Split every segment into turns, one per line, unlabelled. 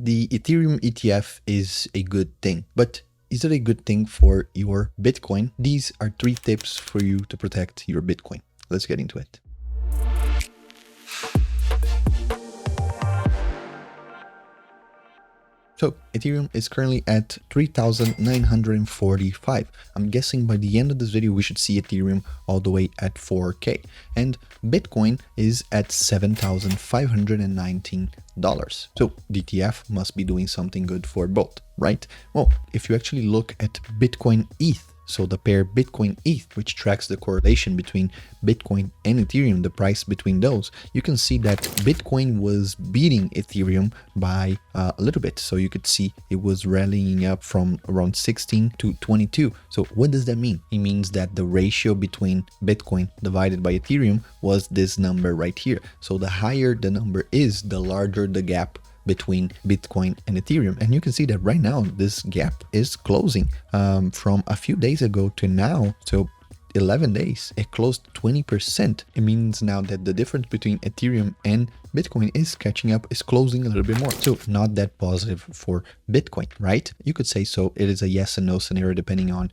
the Ethereum ETF is a good thing, but is it a good thing for your Bitcoin? These are 3 tips for you to protect your Bitcoin. Let's get into it. So Ethereum is currently at 3,945. I'm guessing by the end of this video, we should see Ethereum all the way at 4K. And Bitcoin is at $7,519. So the ETF must be doing something good for both, right? Well, if you actually look at Bitcoin ETH, so the pair Bitcoin ETH, which tracks the correlation between Bitcoin and Ethereum, the price between those, you can see that Bitcoin was beating Ethereum by a little bit. So you could see it was rallying up from around 16 to 22. So what does that mean? It means that the ratio between Bitcoin divided by Ethereum was this number right here. So the higher the number is, the larger the gap between Bitcoin and Ethereum. And you can see that right now this gap is closing from a few days ago to now. So 11 days, it closed 20%. It means now that the difference between Ethereum and Bitcoin is catching up, is closing a little bit more. So not that positive for Bitcoin, right? You could say so. It is a yes and no scenario depending on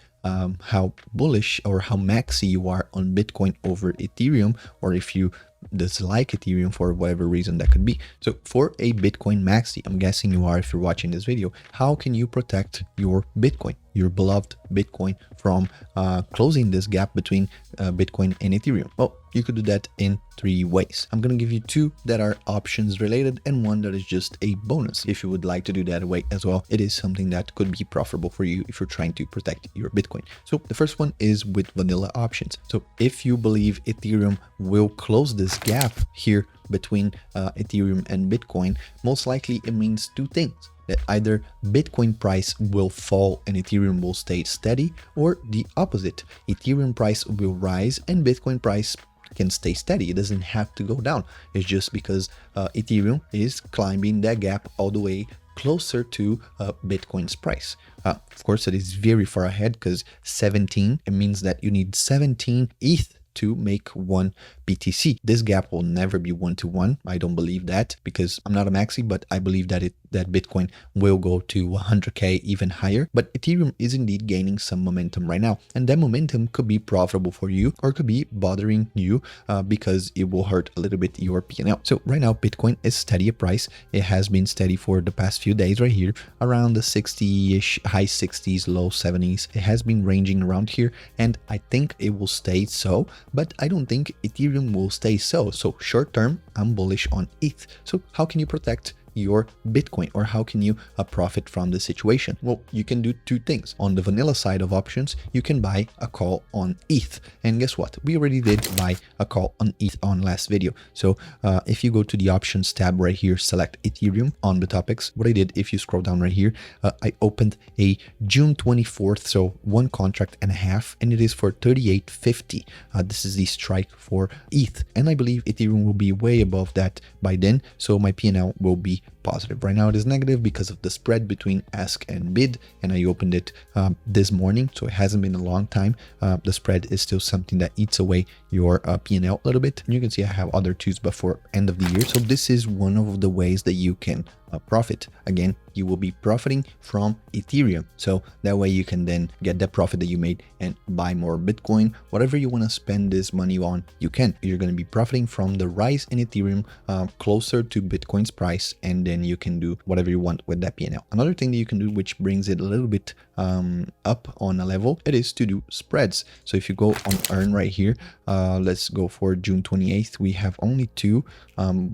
how bullish or how maxi you are on Bitcoin over Ethereum, or if you dislike Ethereum for whatever reason that could be. So for a Bitcoin maxi, I'm guessing you are if you're watching this video, how can you protect your Bitcoin, your beloved Bitcoin, from closing this gap between Bitcoin and Ethereum? Well, you could do that in 3 ways. I'm going to give you 2 that are options related and 1 that is just a bonus. If you would like to do that way as well, it is something that could be profitable for you if you're trying to protect your Bitcoin. So the first one is with vanilla options. So if you believe Ethereum will close this gap here between Ethereum and Bitcoin, most likely it means 2 things. That either Bitcoin price will fall and Ethereum will stay steady, or the opposite, Ethereum price will rise and Bitcoin price can stay steady. It doesn't have to go down. It's just because Ethereum is climbing that gap all the way closer to Bitcoin's price. Of course, it is very far ahead because 17, it means that you need 17 ETH to make 1 BTC. This gap will never be 1-to-1. I don't believe that because I'm not a maxi, but I believe that Bitcoin will go to 100K, even higher. But Ethereum is indeed gaining some momentum right now, and that momentum could be profitable for you or could be bothering you because it will hurt a little bit your P&L. So right now Bitcoin is steady at price. It has been steady for the past few days right here, around the 60-ish, high 60s, low 70s. It has been ranging around here, and I think it will stay so, but I don't think Ethereum will stay so. So short term, I'm bullish on ETH. So how can you protect your Bitcoin, or how can you profit from the situation? Well, you can do 2 things. On the vanilla side of options, you can buy a call on ETH, and guess what, we already did buy a call on ETH on last video. So if you go to the options tab right here, select Ethereum on the topics, what I did, if you scroll down right here, I opened a June 24th, so 1 contract and a half, and it is for 38.50. This is the strike for ETH, and I believe Ethereum will be way above that by then, so my P&L will be positive. Right now it is negative because of the spread between ask and bid, and I opened it this morning, so it hasn't been a long time. The spread is still something that eats away your P&L a little bit, and you can see I have other twos before end of the year. So this is one of the ways that you can profit. Again, you will be profiting from Ethereum, so that way you can then get that profit that you made and buy more Bitcoin. Whatever you want to spend this money on, you can. You're going to be profiting from the rise in Ethereum closer to Bitcoin's price, and then you can do whatever you want with that P&L. Another thing that you can do, which brings it a little bit up on a level, it is to do spreads. So if you go on earn right here, let's go for June 28th. We have only 2.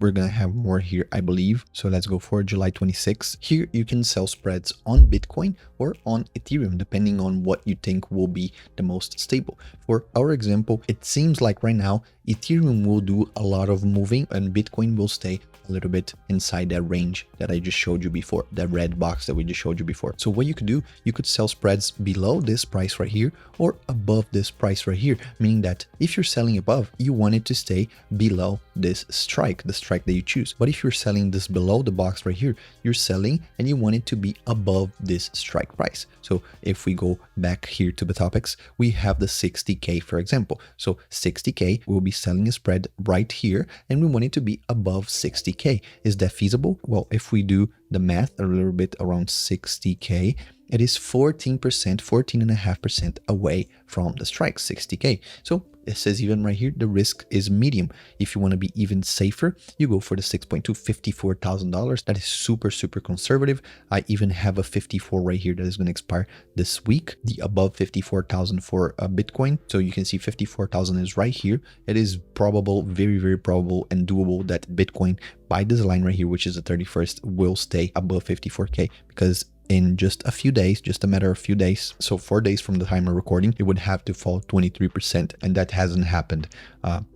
We're gonna have more here, I believe. So let's go for July 26th. Here you can sell spreads on Bitcoin or on Ethereum, depending on what you think will be the most stable. For our example, it seems like right now Ethereum will do a lot of moving and Bitcoin will stay a little bit inside that range that I just showed you before, that red box that we just showed you before. So what you could do, you could sell spreads below this price right here or above this price right here, meaning that if you're selling above, you want it to stay below this strike, the strike that you choose. But if you're selling this below the box right here, you're selling and you want it to be above this strike price. So if we go back here to the topics, we have the 60K, for example. So 60K, we'll be selling a spread right here and we want it to be above 60K. Is that feasible? Well, well, if we do the math a little bit around 60K, it is 14%, 14.5% away from the strike, 60K. So it says even right here, the risk is medium. If you want to be even safer, you go for the 6.2, $54,000. That is super, super conservative. I even have a 54 right here that is going to expire this week, the above 54,000 for Bitcoin. So you can see 54,000 is right here. It is probable, very, very probable and doable that Bitcoin by this line right here, which is the 31st, will stay above 54K, because in just a few days, just a matter of few days, so 4 days from the time of recording, it would have to fall 23%, and that hasn't happened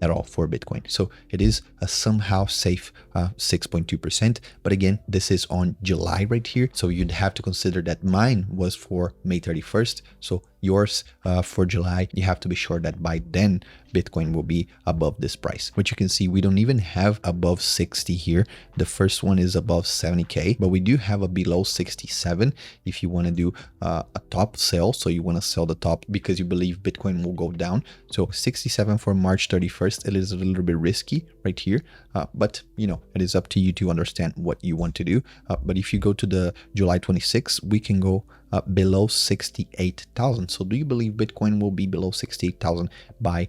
at all for Bitcoin. So it is a somehow safe 6.2%, but again, this is on July right here, so you'd have to consider that mine was for May 31st, so yours for July, you have to be sure that by then Bitcoin will be above this price, which you can see we don't even have above 60 here. The first one is above 70K, but we do have a below 67 if you want to do a top sell. So you want to sell the top because you believe Bitcoin will go down. So 67 for March 31st, it is a little bit risky right here, but you know, it is up to you to understand what you want to do. But if you go to the July 26th, we can go below 68,000. So do you believe Bitcoin will be below 68,000 by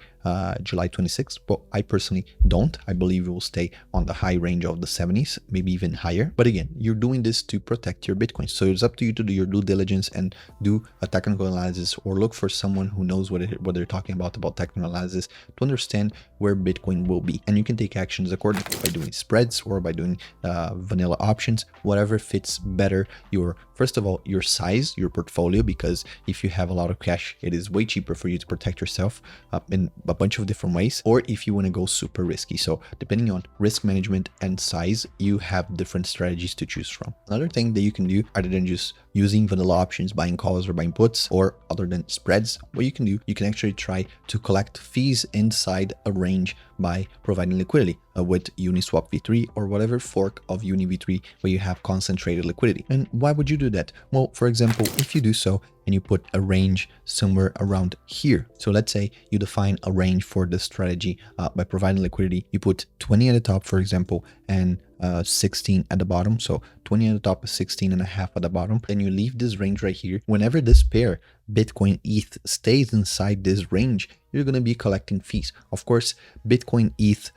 July 26th? Well, I personally don't. I believe it will stay on the high range of the 70s, maybe even higher. But again, you're doing this to protect your Bitcoin. So it's up to you to do your due diligence and do a technical analysis, or look for someone who knows what they're talking about technical analysis, to understand where Bitcoin will be. And you can take actions accordingly by doing spreads or by doing vanilla options, whatever fits better your, first of all, your size, your portfolio, because if you have a lot of cash, it is way cheaper for you to protect yourself in a bunch of different ways, or if you want to go super risky. So depending on risk management and size, you have different strategies to choose from. Another thing that you can do, other than just using vanilla options, buying calls or buying puts, or other than spreads, what you can do, you can actually try to collect fees inside a range by providing liquidity with Uniswap v3 or whatever fork of Uni v3 where you have concentrated liquidity. And why would you do that? Well, for example, if you do so and you put a range somewhere around here. So let's say you define a range for this strategy by providing liquidity. You put 20 at the top, for example, and 16 at the bottom. So 20 at the top is 16 and a half at the bottom. Then you leave this range right here. Whenever this pair, Bitcoin ETH, stays inside this range, you're going to be collecting fees. Of course, Bitcoin ETH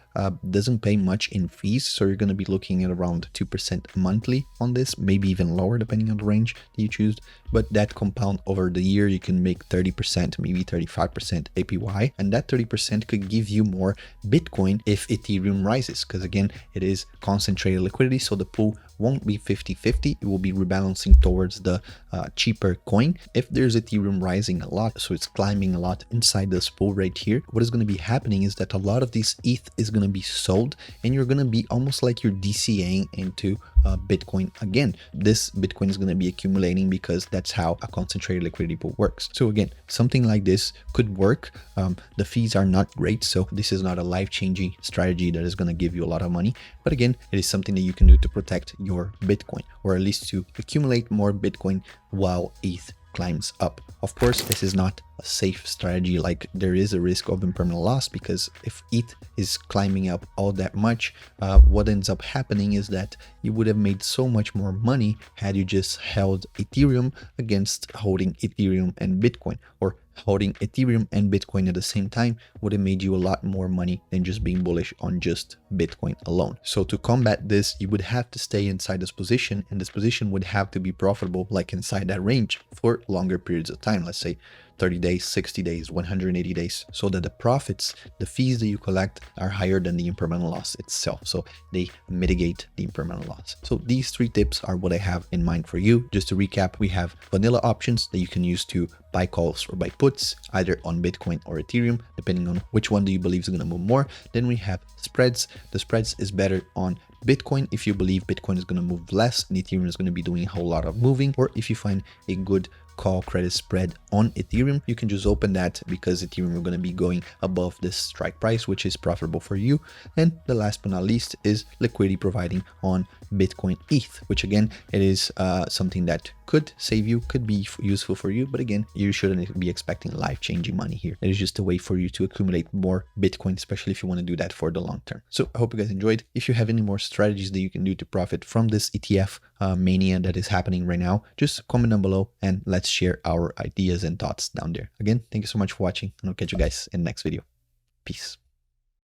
doesn't pay much in fees, so you're going to be looking at around 2% monthly on this, maybe even lower depending on the range that you choose. But that compound over the year, you can make 30%, maybe 35% APY, and that 30% could give you more Bitcoin if Ethereum rises, because again, it is concentrated liquidity, so the pool won't be 50-50, it will be rebalancing towards the cheaper coin. If there's Ethereum rising a lot, so it's climbing a lot inside this pool right here, what is going to be happening is that a lot of this ETH is going to be sold, and you're going to be almost like you're DCAing into Bitcoin again. This Bitcoin is going to be accumulating because that's how a concentrated liquidity pool works. So again, something like this could work. The fees are not great, so this is not a life-changing strategy that is going to give you a lot of money. But again, it is something that you can do to protect your Bitcoin, or at least to accumulate more Bitcoin while ETH climbs up. Of course, this is not a safe strategy. Like, there is a risk of impermanent loss, because if ETH is climbing up all that much, what ends up happening is that you would have made so much more money had you just held Ethereum against holding Ethereum and Bitcoin, or holding Ethereum and Bitcoin at the same time would have made you a lot more money than just being bullish on just Bitcoin alone. So to combat this, you would have to stay inside this position, and this position would have to be profitable, like inside that range, for longer periods of time, let's say 30 days, 60 days, 180 days, so that the profits, the fees that you collect, are higher than the impermanent loss itself. So they mitigate the impermanent loss. So these 3 tips are what I have in mind for you. Just to recap, we have vanilla options that you can use to buy calls or buy puts, either on Bitcoin or Ethereum, depending on which one do you believe is going to move more. Then we have spreads. The spreads is better on Bitcoin if you believe Bitcoin is going to move less and Ethereum is going to be doing a whole lot of moving, or if you find a good call credit spread on Ethereum, you can just open that, because Ethereum are going to be going above this strike price, which is profitable for you. And the last but not least is liquidity providing on Bitcoin ETH, which again, it is something that could save you, could be useful for you, but again, you shouldn't be expecting life-changing money here. It is just a way for you to accumulate more Bitcoin, especially if you want to do that for the long term. So I hope you guys enjoyed. If you have any more strategies that you can do to profit from this ETF mania that is happening right now, just comment down below and let's share our ideas and thoughts down there. Again, thank you so much for watching, and I'll catch you guys in the next video. Peace.